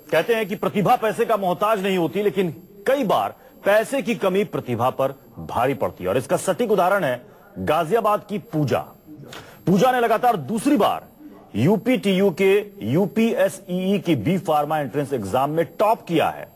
कहते हैं कि प्रतिभा पैसे का मोहताज नहीं होती, लेकिन कई बार पैसे की कमी प्रतिभा पर भारी पड़ती है। और इसका सटीक उदाहरण है गाजियाबाद की पूजा। पूजा ने लगातार दूसरी बार यूपीटीयू के यूपीएसईई की बी फार्मा एंट्रेंस एग्जाम में टॉप किया है।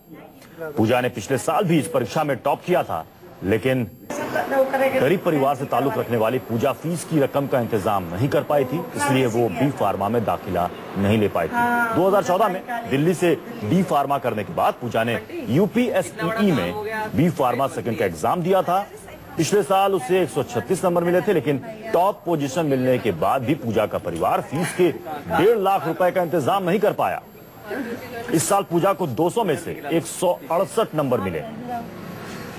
पूजा ने पिछले साल भी इस परीक्षा में टॉप किया था, लेकिन गरीब परिवार से ताल्लुक रखने वाली पूजा फीस की रकम का इंतजाम नहीं कर पाई थी, इसलिए वो बी फार्मा में दाखिला नहीं ले पाई थी। 2014 में दिल्ली से बी फार्मा करने के बाद पूजा ने यूपीएसईई में बी फार्मा सेकंड का एग्जाम दिया था। पिछले साल उसे 136 नंबर मिले थे, लेकिन टॉप पोजीशन मिलने के बाद भी पूजा का परिवार फीस के 1.5 लाख रुपए का इंतजाम नहीं कर पाया। इस साल पूजा को 200 में से 168 नंबर मिले।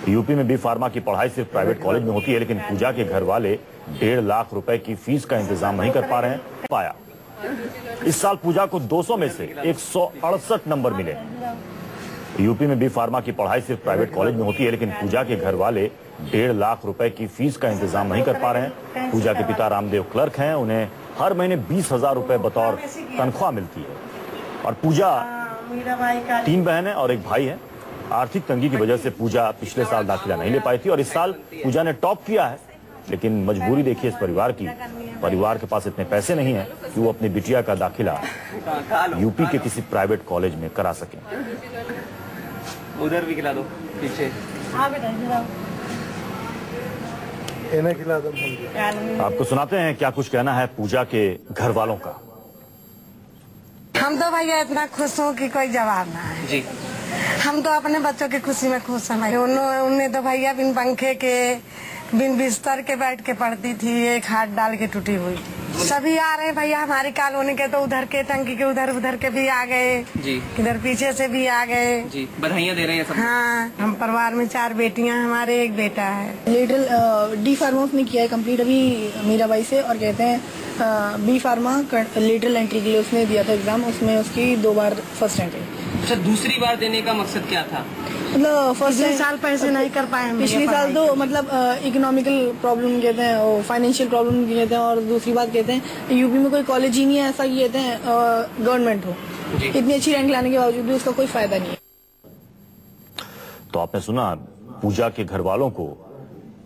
यूपी में बी फार्मा की पढ़ाई सिर्फ प्राइवेट कॉलेज में होती है, लेकिन पूजा के घर वाले 1.5 लाख रुपए की फीस का इंतजाम नहीं कर पा रहे हैं। पाया इस साल पूजा को 200 में से 168 नंबर मिले। यूपी में बी फार्मा की पढ़ाई सिर्फ प्राइवेट कॉलेज में होती है, लेकिन पूजा के घर वाले 1.5 लाख रुपए की फीस का इंतजाम नहीं कर पा रहे हैं। पूजा के पिता रामदेव क्लर्क हैं, उन्हें हर महीने 20,000 रुपए बतौर तनख्वाह मिलती है। और पूजा 3 बहनें और 1 भाई है। आर्थिक तंगी की वजह से पूजा पिछले साल दाखिला नहीं ले पाई थी और इस साल पूजा ने टॉप किया है, लेकिन मजबूरी देखिए इस परिवार की। परिवार के पास इतने पैसे नहीं है कि वो अपनी बिटिया का दाखिला यूपी के किसी प्राइवेट कॉलेज में करा सकें। उधर भी खिला दो पीछे। आपको सुनाते हैं क्या कुछ कहना है पूजा के घर वालों का। हम तो भैया इतना खुश हो कि कोई जवाब ना है जी। हम तो अपने बच्चों की खुशी में खुश हैं। उन्होंने तो भैया बिन पंखे के बिन बिस्तर के बैठ के पढ़ती थी, एक हाथ डाल के टूटी हुई थी। सभी आ रहे हैं भैया हमारी कॉलोनी के, तो उधर के टंकी के उधर के भी आ गए जी, इधर पीछे से भी आ गए जी। बधाइयाँ दे रहे हैं सब। हाँ, हम परिवार में 4 बेटियां, हमारे 1 बेटा है। लिटिल डी फार्मा उसने किया है कम्प्लीट अभी मीराबाई से, और कहते हैं बी फार्मा लिटिल एंट्री के लिए उसने दिया था एग्जाम, उसमें उसकी 2 बार फर्स्ट रैंक है। अच्छा, दूसरी बार देने का मकसद क्या था? मतलब फर्स्ट साल पैसे नहीं कर पाए, पिछले साल तो मतलब इकोनॉमिकल प्रॉब्लम कहते हैं, और फाइनेंशियल प्रॉब्लम कहते हैं, और दूसरी बात कहते हैं यूपी में कोई कॉलेज ही नहीं है ऐसा कहते हैं गवर्नमेंट हो, इतनी अच्छी रैंक लाने के बावजूद भी उसका कोई फायदा नहीं है। तो आपने सुना पूजा के घर वालों को।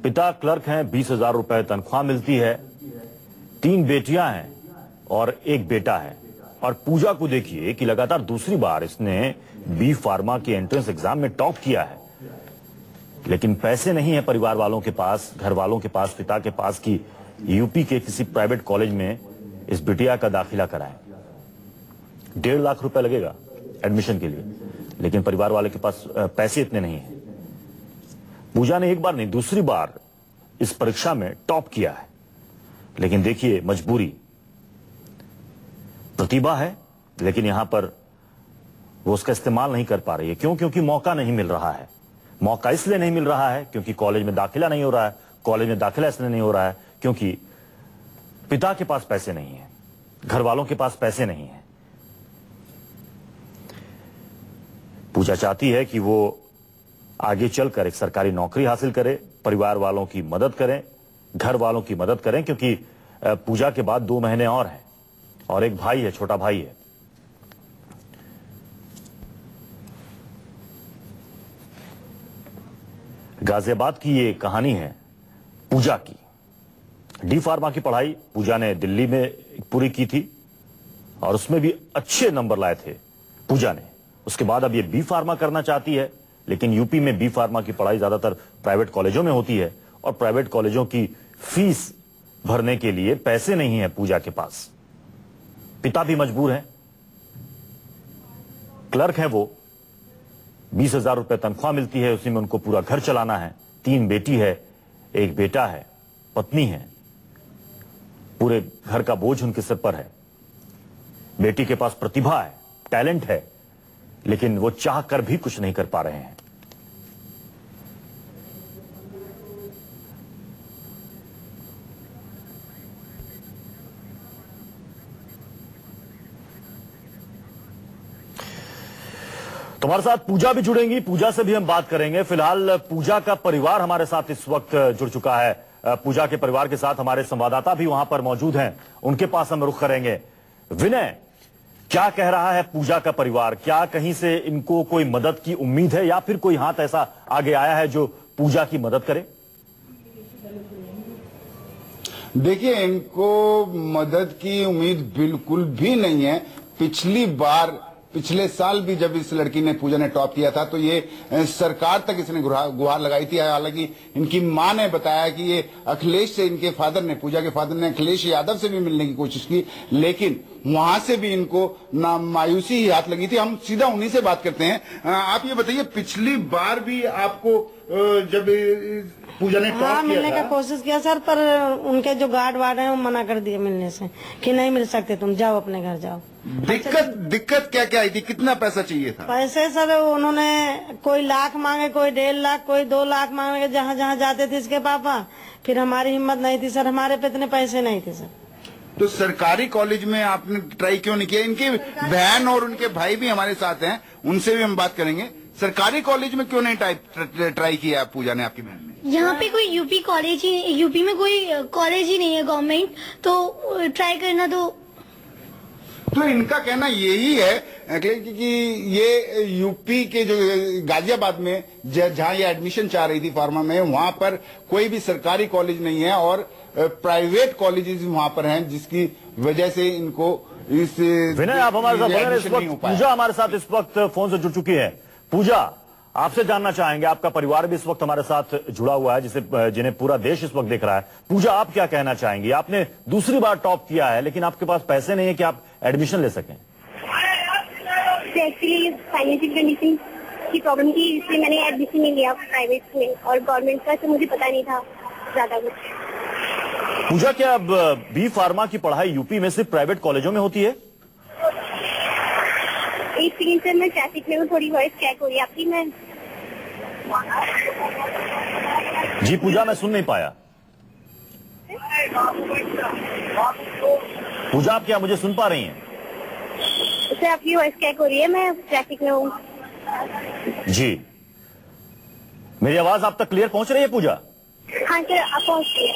पिता क्लर्क हैं, 20,000 रुपए तनख्वाह मिलती है, 3 बेटियां हैं और 1 बेटा है। और पूजा को देखिए कि लगातार दूसरी बार इसने बी फार्मा के एंट्रेंस एग्जाम में टॉप किया है, लेकिन पैसे नहीं है परिवार वालों के पास, घर वालों के पास, पिता के पास कि यूपी के किसी प्राइवेट कॉलेज में इस बिटिया का दाखिला कराएं। 1.5 लाख रुपए लगेगा एडमिशन के लिए, लेकिन परिवार वाले के पास पैसे इतने नहीं है। पूजा ने एक बार नहीं दूसरी बार इस परीक्षा में टॉप किया है, लेकिन देखिए मजबूरी। प्रतिभा है, लेकिन यहां पर वो उसका इस्तेमाल नहीं कर पा रही है। क्यों? क्योंकि मौका नहीं मिल रहा है। मौका इसलिए नहीं मिल रहा है क्योंकि कॉलेज में दाखिला नहीं हो रहा है। कॉलेज में दाखिला इसलिए नहीं हो रहा है क्योंकि पिता के पास पैसे नहीं है, घर वालों के पास पैसे नहीं है। पूजा चाहती है कि वो आगे चलकर एक सरकारी नौकरी हासिल करे, परिवार वालों की मदद करें, घर वालों की मदद करें, क्योंकि पूजा के बाद 2 महीने और हैं और 1 भाई है, छोटा भाई है। गाजियाबाद की ये कहानी है पूजा की। डी फार्मा की पढ़ाई पूजा ने दिल्ली में पूरी की थी और उसमें भी अच्छे नंबर लाए थे पूजा ने। उसके बाद अब ये बी फार्मा करना चाहती है, लेकिन यूपी में बी फार्मा की पढ़ाई ज्यादातर प्राइवेट कॉलेजों में होती है और प्राइवेट कॉलेजों की फीस भरने के लिए पैसे नहीं है पूजा के पास। पिता भी मजबूर हैं, क्लर्क है वो, 20,000 रुपए तनख्वाह मिलती है, उसी में उनको पूरा घर चलाना है। 3 बेटी है, 1 बेटा है, पत्नी है, पूरे घर का बोझ उनके सिर पर है। बेटी के पास प्रतिभा है, टैलेंट है, लेकिन वो चाह कर भी कुछ नहीं कर पा रहे हैं। तुम्हारे साथ पूजा भी जुड़ेंगी, पूजा से भी हम बात करेंगे। फिलहाल पूजा का परिवार हमारे साथ इस वक्त जुड़ चुका है। पूजा के परिवार के साथ हमारे संवाददाता भी वहां पर मौजूद हैं, उनके पास हम रुख करेंगे। विनय, क्या कह रहा है पूजा का परिवार? क्या कहीं से इनको कोई मदद की उम्मीद है या फिर कोई हाथ ऐसा आगे आया है जो पूजा की मदद करे? देखिए, इनको मदद की उम्मीद बिल्कुल भी नहीं है। पिछले साल भी जब इस लड़की ने, पूजा ने टॉप किया था, तो ये सरकार तक इसने गुहार लगाई थी। हालांकि इनकी मां ने बताया कि ये अखिलेश से, इनके फादर ने, पूजा के फादर ने अखिलेश यादव से भी मिलने की कोशिश की, लेकिन वहां से भी इनको ना मायूसी ही हाथ लगी थी। हम सीधा उन्हीं से बात करते हैं। आप ये बताइए, पिछली बार भी आपको जब पूजा ने टॉप मिलने का कोशिश किया सर, पर उनके जो गार्ड वार्ड हैं वो मना कर दिए मिलने से, कि नहीं मिल सकते, तुम जाओ अपने घर जाओ। दिक्कत क्या क्या आई थी? कितना पैसा चाहिए था? पैसे सर उन्होंने कोई लाख मांगे, कोई 1.5 लाख, कोई 2 लाख मांगे, जहाँ जहाँ जाते थे इसके पापा। फिर हमारी हिम्मत नहीं थी सर, हमारे पे इतने पैसे नहीं थे सर। तो सरकारी कॉलेज में आपने ट्राई क्यों नहीं किया? इनकी बहन और उनके भाई भी हमारे साथ हैं, उनसे भी हम बात करेंगे। सरकारी कॉलेज में क्यों नहीं ट्राई किया पूजा ने, आपकी बहन ने? यहाँ पे कोई यूपी में कोई कॉलेज ही नहीं है गवर्नमेंट, तो ट्राई करना तो इनका कहना यही है कि ये यूपी के जो गाजियाबाद में जहाँ ये एडमिशन चाह रही थी फार्मा में, वहां पर कोई भी सरकारी कॉलेज नहीं है और प्राइवेट कॉलेजेस वहां पर हैं, जिसकी वजह से इनको इस विनय, आप हमारे साथ बने इस वक्त। पूजा हमारे साथ इस वक्त फोन से जुड़ चुकी है। पूजा, आपसे जानना चाहेंगे, आपका परिवार भी इस वक्त हमारे साथ जुड़ा हुआ है, जिन्हें पूरा देश इस वक्त देख रहा है। पूजा, आप क्या कहना चाहेंगी? आपने दूसरी बार टॉप किया है, लेकिन आपके पास पैसे नहीं है कि आप एडमिशन ले सकें। एक्चुअली फाइनेंशियल कंडीशन की प्रॉब्लम थी, इसलिए मैंने एडमिशन नहीं लिया प्राइवेट में, और गवर्नमेंट का तो मुझे पता नहीं था ज्यादा कुछ। पूजा, क्या अब बी फार्मा की पढ़ाई यूपी में सिर्फ प्राइवेट कॉलेजों में होती है? एक सेकंड सर, मैं ट्रैफिक में हूँ, थोड़ी वॉइस चेक हो रही है आपकी। मैं जी पूजा, मैं सुन नहीं पाया। पूजा, आप क्या मुझे सुन पा रही हैं? सर आपकी वॉइस चेक हो रही है, मैं ट्रैफिक में हूँ। जी, मेरी आवाज आप तक क्लियर पहुंच रही है पूजा? हाँ सर, आप पहुँच रही है।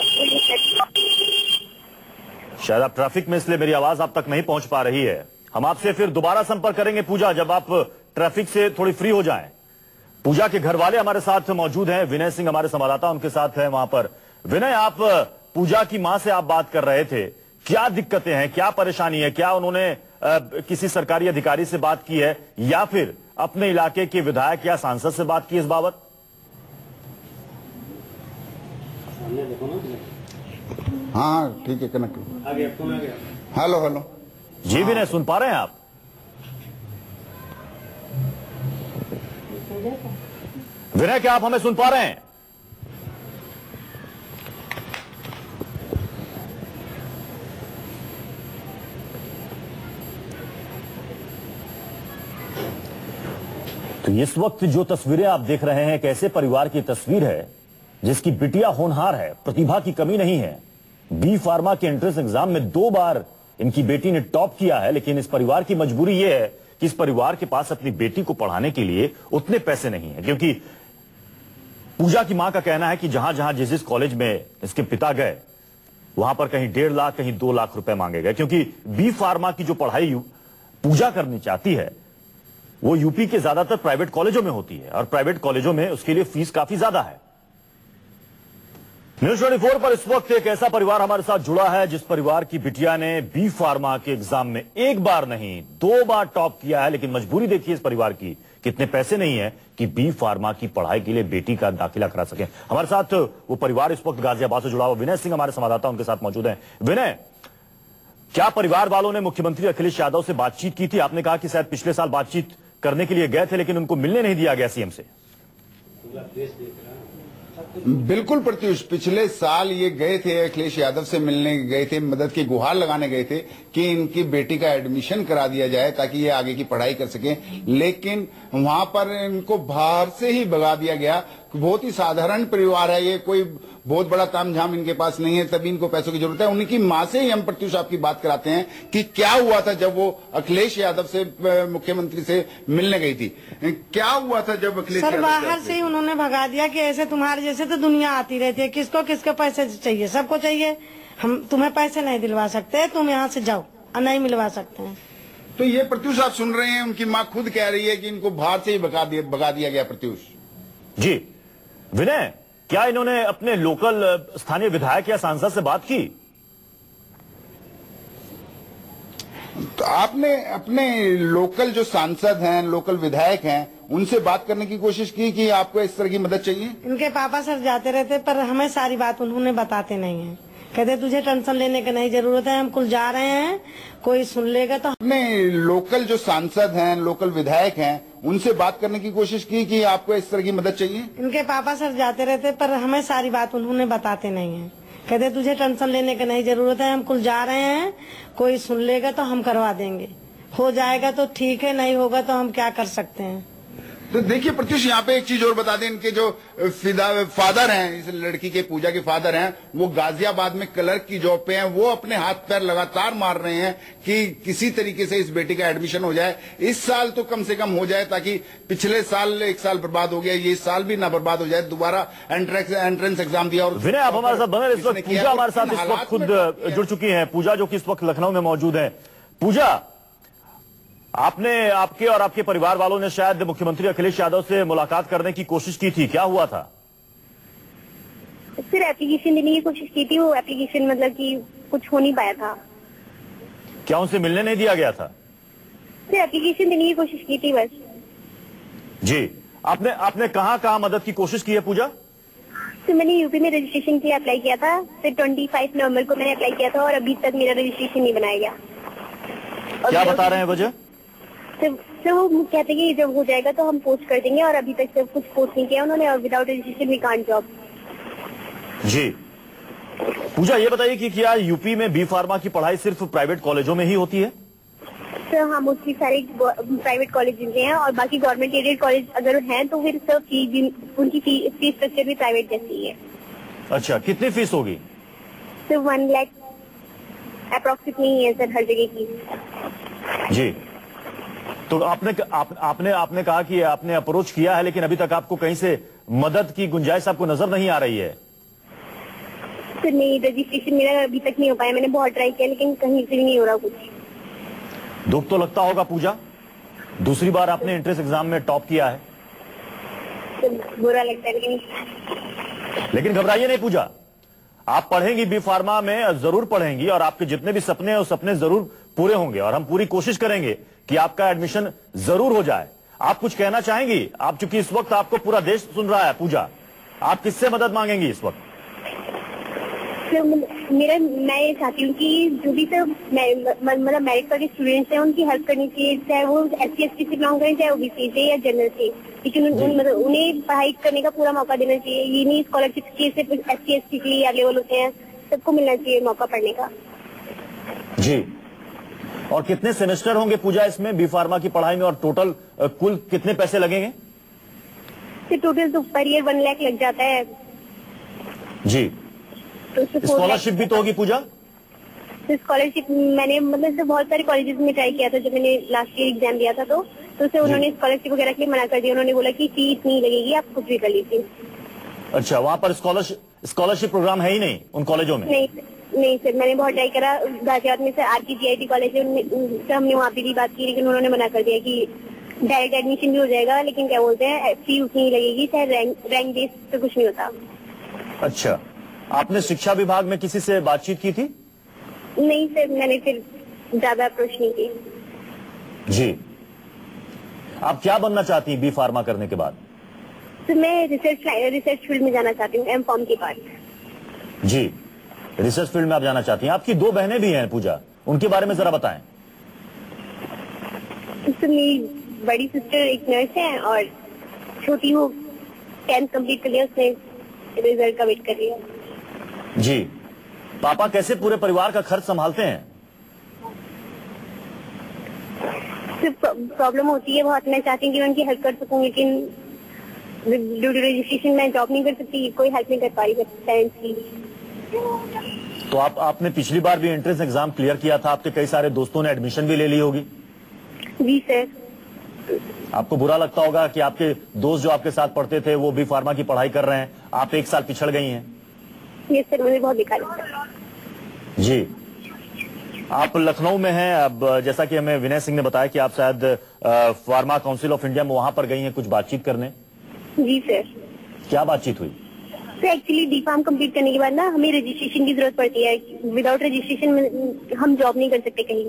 शायद आप ट्रैफिक में, इसलिए मेरी आवाज आप तक नहीं पहुंच पा रही है। हम आपसे फिर दोबारा संपर्क करेंगे पूजा, जब आप ट्रैफिक से थोड़ी फ्री हो जाएं। पूजा के घर वाले हमारे साथ मौजूद हैं, विनय सिंह हमारे संवाददाता उनके साथ हैं वहां पर। विनय, आप पूजा की मां से आप बात कर रहे थे, क्या दिक्कतें हैं, क्या परेशानी है? क्या उन्होंने किसी सरकारी अधिकारी से बात की है या फिर अपने इलाके के विधायक या सांसद से बात की इस बाबत? हाँ ठीक है, कनेक्ट। हेलो। जी विनय, सुन पा रहे हैं आप? विनय, क्या आप हमें सुन पा रहे हैं? तो इस वक्त जो तस्वीरें आप देख रहे हैं, एक ऐसे परिवार की तस्वीर है जिसकी बिटिया होनहार है, प्रतिभा की कमी नहीं है। बी फार्मा के एंट्रेंस एग्जाम में 2 बार इनकी बेटी ने टॉप किया है, लेकिन इस परिवार की मजबूरी यह है कि इस परिवार के पास अपनी बेटी को पढ़ाने के लिए उतने पैसे नहीं है, क्योंकि पूजा की मां का कहना है कि जहां जहां जिस कॉलेज में इसके पिता गए, वहां पर कहीं 1.5 लाख, कहीं 2 लाख रुपए मांगे गए, क्योंकि बी फार्मा की जो पढ़ाई पूजा करनी चाहती है वो यूपी के ज्यादातर प्राइवेट कॉलेजों में होती है और प्राइवेट कॉलेजों में उसके लिए फीस काफी ज्यादा है। न्यूज 24 पर इस वक्त एक ऐसा परिवार हमारे साथ जुड़ा है जिस परिवार की बिटिया ने बी फार्मा के एग्जाम में 1 बार नहीं 2 बार टॉप किया है, लेकिन मजबूरी देखिए इस परिवार की, कितने पैसे नहीं है कि बी फार्मा की पढ़ाई के लिए बेटी का दाखिला करा सके। हमारे साथ वो परिवार इस वक्त गाजियाबाद से जुड़ा हुआ विनय सिंह हमारे संवाददाता उनके साथ मौजूद हैं। विनय, क्या परिवार वालों ने मुख्यमंत्री अखिलेश यादव से बातचीत की थी? आपने कहा कि शायद पिछले साल बातचीत करने के लिए गए थे, लेकिन उनको मिलने नहीं दिया गया सीएम से। बिल्कुल प्रत्युष, पिछले साल ये गए थे, अखिलेश यादव से मिलने गए थे, मदद की गुहार लगाने गए थे कि इनकी बेटी का एडमिशन करा दिया जाए ताकि ये आगे की पढ़ाई कर सके, लेकिन वहां पर इनको बाहर से ही भगा दिया गया। बहुत ही साधारण परिवार है ये, कोई बहुत बड़ा तामझाम इनके पास नहीं है, तभी इनको पैसों की जरूरत है। उनकी मां से ही हम प्रत्युष आपकी बात कराते हैं कि क्या हुआ था जब वो अखिलेश यादव से, मुख्यमंत्री से मिलने गई थी। क्या हुआ था जब अखिलेश सर बाहर से ही उन्होंने भगा दिया कि ऐसे तुम्हारे जैसे तो दुनिया आती रहती है, किसको किसके पैसे चाहिए, सबको चाहिए, हम तुम्हें पैसे नहीं दिलवा सकते, तुम यहाँ से जाओ, नहीं मिलवा सकते हैं। तो ये प्रत्युष आप सुन रहे हैं, उनकी मां खुद कह रही है कि इनको बाहर से ही भगा दिया गया। प्रत्युष जी, विनय, क्या इन्होंने अपने लोकल स्थानीय विधायक या सांसद से बात की? तो आपने अपने लोकल जो सांसद हैं, लोकल विधायक हैं, उनसे बात करने की कोशिश की कि आपको इस तरह की मदद चाहिए? इनके पापा सर जाते रहते, पर हमें सारी बात उन्होंने बताते नहीं है। कहते तुझे टेंशन लेने की नहीं जरूरत है, हम कुल जा रहे हैं, कोई सुन लेगा तो। अपने लोकल जो सांसद हैं, लोकल विधायक हैं, उनसे बात करने की कोशिश की कि आपको इस तरह की मदद चाहिए? इनके पापा सर जाते रहते, पर हमें सारी बात उन्होंने बताते नहीं है। कहते तुझे टेंशन लेने की नहीं जरूरत है, हम कुल जा रहे हैं, कोई सुन लेगा तो हम करवा देंगे, हो जाएगा तो ठीक है, नहीं होगा तो हम क्या कर सकते हैं। तो देखिए प्रत्युष, यहाँ पे एक चीज और बता दें, इनके जो फादर हैं, इस लड़की के पूजा के फादर हैं, वो गाजियाबाद में क्लर्क की जॉब पे हैं। वो अपने हाथ पैर लगातार मार रहे हैं कि किसी तरीके से इस बेटी का एडमिशन हो जाए, इस साल तो कम से कम हो जाए, ताकि पिछले साल 1 साल बर्बाद हो गया, ये साल भी ना बर्बाद हो जाए। दोबारा एंट्रेंस एग्जाम दिया। और विनय, आप हमारे साथ बने, इस वक्त पूजा हमारे साथ इस वक्त खुद जुड़ चुकी है। पूजा जो कि इस वक्त लखनऊ में मौजूद है। पूजा, आपने, आपके और आपके परिवार वालों ने शायद मुख्यमंत्री अखिलेश यादव से मुलाकात करने की कोशिश की थी, क्या हुआ था? फिर एप्लीकेशन देने की कोशिश की थी, वो एप्लीकेशन मतलब कि कुछ हो नहीं पाया था। क्या उनसे मिलने नहीं दिया गया था? फिर एप्लीकेशन देने की कोशिश की थी बस। जी, आपने कहाँ मदद की कोशिश की है पूजा? तो मैंने यूपी में रजिस्ट्रेशन के लिए अप्लाई किया था, फिर 25 नवंबर को मैंने अप्लाई किया था और अभी तक मेरा रजिस्ट्रेशन नहीं बनाया गया। क्या बता रहे हैं वजह? तो वो कहते हैं कि जब हो जाएगा तो हम पोस्ट कर देंगे, और अभी तक सब कुछ पोस्ट नहीं किया उन्होंने, और without registration we can't job. जी, पूजा ये बताइए कि क्या यूपी में बी फार्मा की पढ़ाई सिर्फ प्राइवेट कॉलेजों में ही होती है? तो हाँ, मोस्टली सारे प्राइवेट कॉलेज हैं, और बाकी गवर्नमेंट एडेड कॉलेज अगर हैं तो फिर सब उनकी फीस स्ट्रक्चर भी प्राइवेट जैसी है। अच्छा, कितनी फीस होगी? तो 1 लाख अप्रोक्सीमेटली है सर हर जगह की। जी, तो आपने कहा कि आपने अप्रोच किया है, लेकिन अभी तक आपको कहीं से मदद की गुंजाइश आपको नजर नहीं आ रही है? तो नहीं, रजिस्ट्रेशन मेरा अभी तक नहीं हो पाया, मैंने बहुत ट्राई किया लेकिन कहीं से भी नहीं हो रहा कुछ। दुख तो लगता होगा पूजा, दूसरी बार आपने एंट्रेंस एग्जाम में टॉप किया है। तो बुरा लगता है, लेकिन घबराइए नहीं पूजा, आप पढ़ेंगी बी फार्मा में, जरूर पढ़ेंगी, और आपके जितने भी सपने हैं वो सपने जरूर पूरे होंगे, और हम पूरी कोशिश करेंगे कि आपका एडमिशन जरूर हो जाए। आप कुछ कहना चाहेंगी? आप चूंकि इस वक्त आपको पूरा देश सुन रहा है पूजा, आप किससे मदद मांगेंगी इस वक्त? तो मैं ये चाहती हूँ कि जो भी सब मतलब मेरिट वाले स्टूडेंट्स हैं उनकी हेल्प करनी चाहिए, चाहे वो SC ST से बिलोंग करें, चाहे OBC से या जनरल से, लेकिन मतलब उन्हें पढ़ाई करने का पूरा मौका देना चाहिए। ये नहीं स्कॉलरशिप के सिर्फ SC ST के लिए अवेलेबल होते हैं, सबको मिलना चाहिए मौका पढ़ने का। जी, और कितने सेमेस्टर होंगे पूजा इसमें बी फार्मा की पढ़ाई में, और टोटल कुल कितने पैसे लगेंगे? टोटल तो पर ईयर 1 लाख लग जाता है। जी, तो स्कॉलरशिप भी तो होगी पूजा? तो स्कॉलरशिप मैंने मतलब बहुत सारे कॉलेजेस में ट्राई किया था, जब मैंने लास्ट ईयर एग्जाम दिया था तो उसे उन्होंने स्कॉलरशिप वगैरह के लिए मना कर दिया। उन्होंने बोला कि फीस नहीं लगेगी, आप कुछ भी कर लीजिए। अच्छा, वहाँ पर स्कॉलरशिप प्रोग्राम है ही नहीं उन कॉलेजों में? नहीं सर, मैंने बहुत ट्राई करा। गाजियाबाद में सर RKGIT कॉलेज है, उनसे हमने वहाँ पे भी बात की, लेकिन उन्होंने मना कर दिया कि डायरेक्ट एडमिशन भी हो जाएगा, लेकिन क्या बोलते हैं फीस उतनी ही लगेगी, चाहे रैंक बेस पे कुछ नहीं होता। अच्छा, आपने शिक्षा विभाग में किसी से बातचीत की थी? नहीं सर, मैंने फिर ज्यादा अप्रोच नहीं की। जी, आप क्या बनना चाहती हैं बी फार्मा करने के बाद? तो मैं रिसर्च फील्ड में जाना चाहती हूँ, M.Pharm के बाद। जी, रिसर्च फील्ड में आप जाना चाहती हैं। आपकी 2 बहनें भी हैं पूजा, उनके बारे में जरा बताएं। तो मेरी बड़ी सिस्टर एक नर्स है, और छोटी वो 10th कंप्लीट कर लिया, उसने रिजल्ट का वेट कर रही है। जी, पापा कैसे पूरे परिवार का खर्च संभालते हैं? प्रॉब्लम होती है बहुत, मैं चाहती हूँ कि मैं उनकी हेल्प कर सकूं, लेकिन ड्यू टू रजिस्ट्रेशन मैं जॉब नहीं कर सकती, कोई हेल्प नहीं कर पा रही पेरेंट्स की। तो आपने पिछली बार भी एंट्रेंस एग्जाम क्लियर किया था, आपके कई सारे दोस्तों ने एडमिशन भी ले ली होगी। जी सर। आपको बुरा लगता होगा कि आपके दोस्त जो आपके साथ पढ़ते थे वो बी फार्मा की पढ़ाई कर रहे हैं, आप 1 साल पिछड़ गई हैं। ये सर मुझे बहुत बेकार लगता है। जी, आप लखनऊ में हैं। अब जैसा कि हमें विनय सिंह ने बताया कि आप शायद फार्मा काउंसिल ऑफ इंडिया में वहां पर गई हैं कुछ बातचीत करने। जी सर। क्या बातचीत हुई? Sir actually D pharm complete करने के बाद ना हमें रजिस्ट्रेशन की जरूरत पड़ती है। विदाउट रजिस्ट्रेशन हम जॉब नहीं कर सकते कहीं।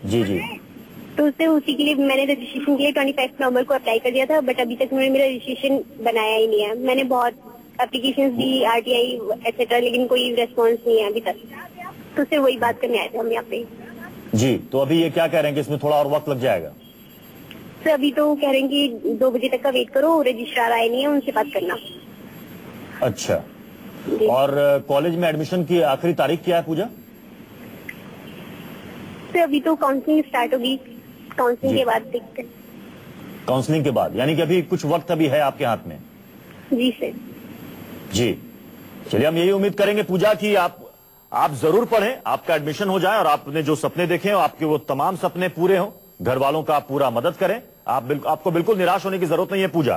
जी जी। तो उसी के लिए मैंने रजिस्ट्रेशन के लिए 25 नवंबर को अप्लाई कर दिया था, बट अभी तक उन्होंने मेरा रजिस्ट्रेशन बनाया ही नहीं है। मैंने बहुत एप्लीकेशंस दी, RTI एक्सेट्रा, लेकिन कोई रेस्पॉन्स नहीं है अभी तक। तो सिर्फ वही बात करने आए थे हम यहाँ पे। जी, तो अभी ये क्या कह रहे हैं कि इसमें थोड़ा और वक्त लग जाएगा? सर अभी तो कह रहे हैं कि 2 बजे तक का वेट करो, रजिस्ट्रार आए नहीं है, उनसे बात करना। अच्छा, और कॉलेज में एडमिशन की आखिरी तारीख क्या है पूजा? सर अभी तो काउंसलिंग स्टार्ट होगी, काउंसलिंग के बाद देखते हैं। काउंसलिंग के बाद, यानी कि अभी कुछ वक्त अभी है आपके हाथ में? जी सर। जी चलिए, हम यही उम्मीद करेंगे पूजा की आप जरूर पढ़ें, आपका एडमिशन हो जाए और आपने जो सपने देखे हो आपके वो तमाम सपने पूरे हों, घर वालों का आप पूरा मदद करें। आपको बिल्कुल निराश होने की जरूरत नहीं है पूजा,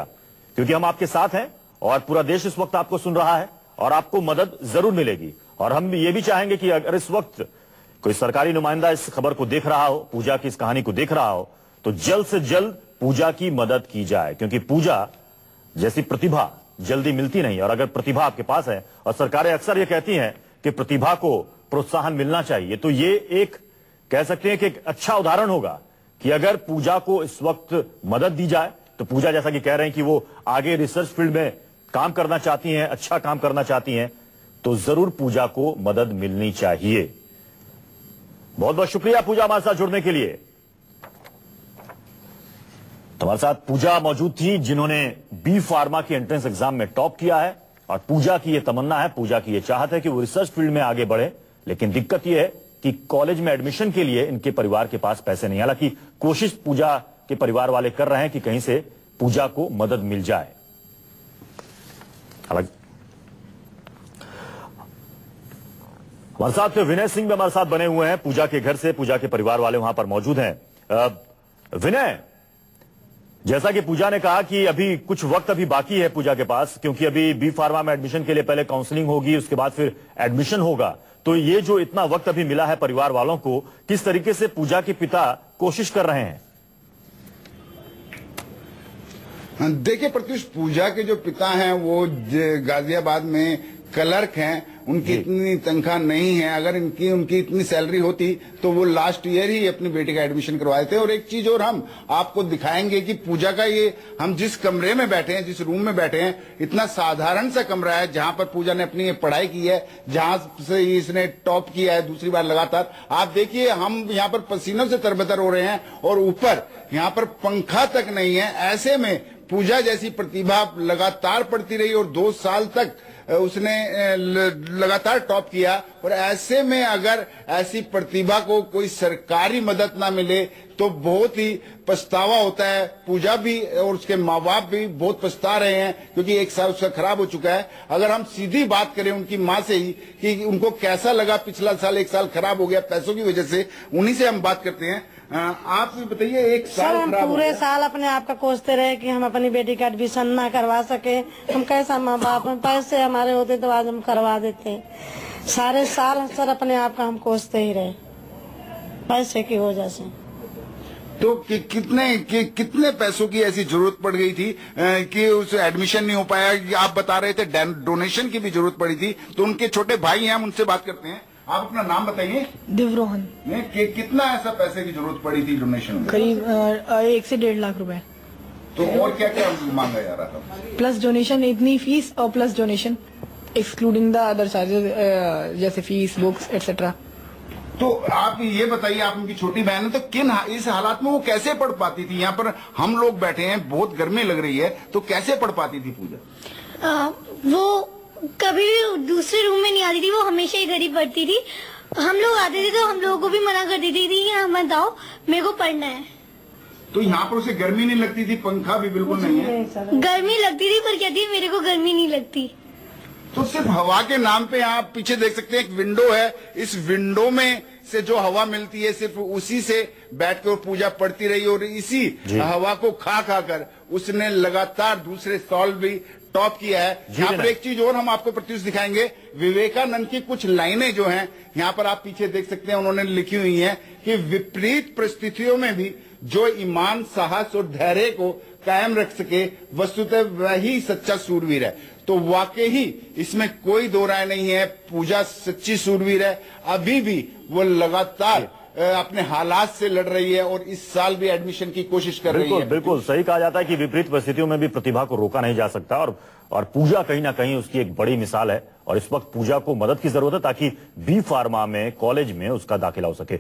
क्योंकि हम आपके साथ हैं और पूरा देश इस वक्त आपको सुन रहा है और आपको मदद जरूर मिलेगी। और हम ये भी चाहेंगे कि अगर इस वक्त कोई सरकारी नुमाइंदा इस खबर को देख रहा हो, पूजा की इस कहानी को देख रहा हो, तो जल्द से जल्द पूजा की मदद की जाए, क्योंकि पूजा जैसी प्रतिभा जल्दी मिलती नहीं। और अगर प्रतिभा आपके पास है, और सरकारें अक्सर ये कहती हैं कि प्रतिभा को प्रोत्साहन मिलना चाहिए, तो ये एक कह सकते हैं कि एक अच्छा उदाहरण होगा कि अगर पूजा को इस वक्त मदद दी जाए, तो पूजा जैसा कि कह रहे हैं कि वो आगे रिसर्च फील्ड में काम करना चाहती हैं, अच्छा काम करना चाहती हैं, तो जरूर पूजा को मदद मिलनी चाहिए। बहुत बहुत शुक्रिया पूजा हमारे साथ जुड़ने के लिए। हमारे साथ पूजा मौजूद थी जिन्होंने बी फार्मा की एंट्रेंस एग्जाम में टॉप किया है, और पूजा की यह तमन्ना है, पूजा की यह चाहत है कि वो रिसर्च फील्ड में आगे बढ़े, लेकिन दिक्कत यह है कि कॉलेज में एडमिशन के लिए इनके परिवार के पास पैसे नहीं। हालांकि कोशिश पूजा के परिवार वाले कर रहे हैं कि कहीं से पूजा को मदद मिल जाए। हमारे साथ विनय सिंह भी हमारे साथ बने हुए हैं पूजा के घर से, पूजा के परिवार वाले वहां पर मौजूद हैं। विनय, जैसा कि पूजा ने कहा कि अभी कुछ वक्त अभी बाकी है पूजा के पास, क्योंकि अभी बी फार्मा में एडमिशन के लिए पहले काउंसलिंग होगी, उसके बाद फिर एडमिशन होगा, तो ये जो इतना वक्त अभी मिला है परिवार वालों को, किस तरीके से पूजा के पिता कोशिश कर रहे हैं? देखिए प्रत्युष, पूजा के जो पिता हैं वो गाजियाबाद में क्लर्क हैं, उनकी इतनी तनख्वाह नहीं है। अगर उनकी इतनी सैलरी होती तो वो लास्ट ईयर ही अपनी बेटी का एडमिशन करवाए थे। और एक चीज और हम आपको दिखाएंगे कि पूजा का ये हम जिस कमरे में बैठे हैं, जिस रूम में बैठे हैं, इतना साधारण सा कमरा है जहां पर पूजा ने अपनी पढ़ाई की है, जहां से इसने टॉप किया है दूसरी बार लगातार। आप देखिए, हम यहाँ पर पसीनों से तरबतर हो रहे हैं और ऊपर यहाँ पर पंखा तक नहीं है। ऐसे में पूजा जैसी प्रतिभा लगातार पढ़ती रही और 2 साल तक उसने लगातार टॉप किया, और ऐसे में अगर ऐसी प्रतिभा को कोई सरकारी मदद ना मिले तो बहुत ही पछतावा होता है। पूजा भी और उसके माँ बाप भी बहुत पछता रहे हैं, क्योंकि 1 साल उसका खराब हो चुका है। अगर हम सीधी बात करें उनकी माँ से ही कि उनको कैसा लगा पिछला साल, 1 साल खराब हो गया पैसों की वजह से, उन्हीं से हम बात करते हैं। आप बताइए, 1 साल हम पूरे साल अपने आप का कोसते रहे कि हम अपनी बेटी का एडमिशन ना करवा सके। हम कैसा माँ बाप, पैसे हमारे होते तो आज हम करवा देते। सारे साल सर अपने आप का हम कोसते ही रहे पैसे की वजह से। तो कितने पैसों की ऐसी जरूरत पड़ गई थी कि उस एडमिशन नहीं हो पाया? आप बता रहे थे डोनेशन की भी जरूरत पड़ी थी, तो उनके छोटे भाई हैं, हम उनसे बात करते हैं। आप अपना नाम बताइए। दिवरोहन। कितना ऐसा पैसे की जरूरत पड़ी थी डोनेशन में? करीब 1 से 1.5 लाख रुपए। तो और क्या क्या मांगा जा रहा था? प्लस डोनेशन, इतनी फीस और plus donation excluding the other charges जैसे फीस, बुक्स एटसेट्रा। तो आप ये बताइए, आप उनकी छोटी बहन है, तो इस हालात में वो कैसे पढ़ पाती थी? यहाँ पर हम लोग बैठे हैं, बहुत गर्मी लग रही है, तो कैसे पढ़ पाती थी पूजा? वो कभी भी दूसरे रूम में नहीं आती थी, वो हमेशा ही घर ही पढ़ती थी। हम लोग आते थे तो हम लोगों को भी मना कर देती थी कि मत आओ, मेरे को पढ़ना है। तो यहाँ पर उसे गर्मी नहीं लगती थी? पंखा भी बिल्कुल नहीं है? गर्मी लगती थी, पर कहती है मेरे को गर्मी नहीं लगती। तो सिर्फ हवा के नाम पे आप पीछे देख सकते हैं, एक विंडो है, इस विंडो में से जो हवा मिलती है सिर्फ उसी से बैठ कर पूजा पढ़ती रही और इसी हवा को खा कर उसने लगातार दूसरे स्टॉल भी टॉप किया है। यहाँ पर एक चीज और हम आपको प्रत्युष दिखाएंगे, विवेकानंद की कुछ लाइनें जो हैं यहाँ पर आप पीछे देख सकते हैं, उन्होंने लिखी हुई हैं कि विपरीत परिस्थितियों में भी जो ईमान, साहस और धैर्य को कायम रख सके वस्तुतः वही सच्चा सूरवीर है। तो वाकई ही इसमें कोई दो राय नहीं है, पूजा सच्ची सूरवीर है। अभी भी वो लगातार अपने हालात से लड़ रही है और इस साल भी एडमिशन की कोशिश कर रही है। बिल्कुल सही कहा जाता है कि विपरीत परिस्थितियों में भी प्रतिभा को रोका नहीं जा सकता और पूजा कहीं ना कहीं उसकी एक बड़ी मिसाल है और इस वक्त पूजा को मदद की जरूरत है ताकि बी फार्मा में कॉलेज में उसका दाखिला हो सके।